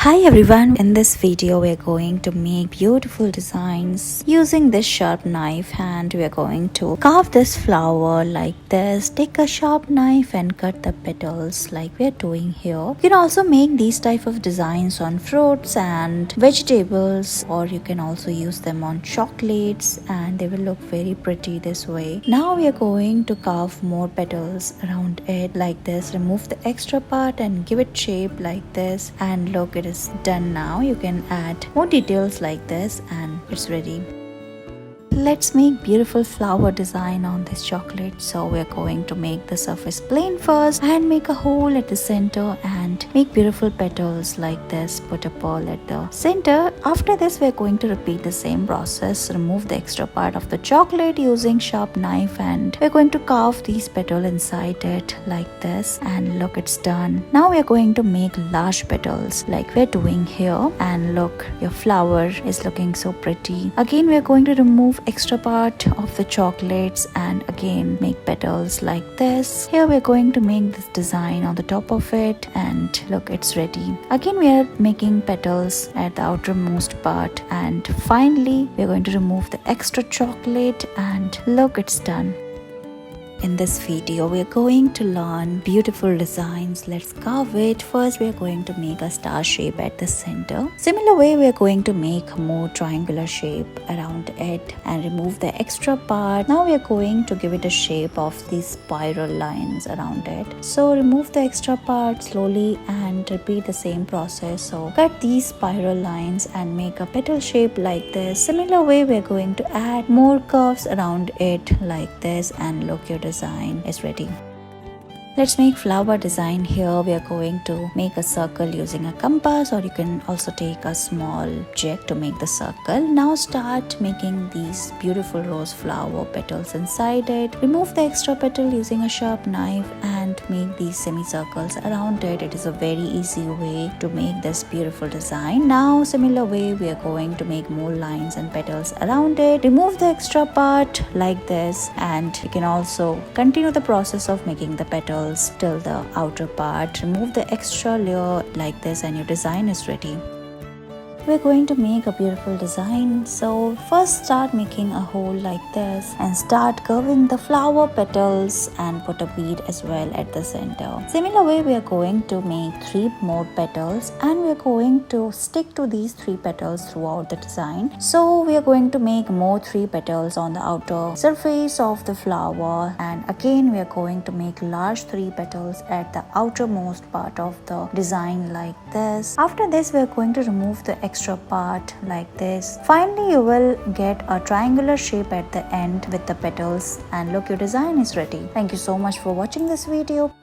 Hi everyone, in this video we are going to make beautiful designs using this sharp knife, and we are going to carve this flower like this. Take a sharp knife and cut the petals like we are doing here. You can also make these type of designs on fruits and vegetables, or you can also use them on chocolates and they will look very pretty this way. Now we are going to carve more petals around it like this. Remove the extra part and give it shape like this, and look, it is done. Now you can add more details like this and it's ready. Let's make beautiful flower design on this chocolate. So we're going to make the surface plain first and make a hole at the center and make beautiful petals like this. Put a pearl at the center. After this we're going to repeat the same process. Remove the extra part of the chocolate using sharp knife, and we're going to carve these petals inside it like this, and look, it's done. Now we're going to make large petals like we're doing here, and look, your flower is looking so pretty. Again we're going to remove extra part of the chocolates and again make petals like this. Here we're going to make this design on the top of it, and look, it's ready. Again we are making petals at the outermost part, and finally we're going to remove the extra chocolate, and look, it's done. In this video, we are going to learn beautiful designs. Let's carve it. First, we are going to make a star shape at the center. Similar way, we are going to make a more triangular shape around it and remove the extra part. Now we are going to give it a shape of these spiral lines around it. So remove the extra part slowly and repeat the same process. So cut these spiral lines and make a petal shape like this. Similar way, we are going to add more curves around it like this, and look, your design is ready. Let's make flower design. Here we are going to make a circle using a compass, or you can also take a small object to make the circle. Now start making these beautiful rose flower petals inside it. Remove the extra petal using a sharp knife and make these semicircles around it. It is a very easy way to make this beautiful design. Now similar way, we are going to make more lines and petals around it. Remove the extra part like this, and you can also continue the process of making the petals till the outer part. Remove the extra layer like this, and your design is ready. We're going to make a beautiful design. So first start making a hole like this and start curving the flower petals and put a bead as well at the center. Similar way, we are going to make 3 more petals, and we are going to stick to these 3 petals throughout the design. So we are going to make more 3 petals on the outer surface of the flower, and again we are going to make large 3 petals at the outermost part of the design like this. After this, we are going to remove the extra part like this. Finally, you will get a triangular shape at the end with the petals, and look, your design is ready. Thank you so much for watching this video.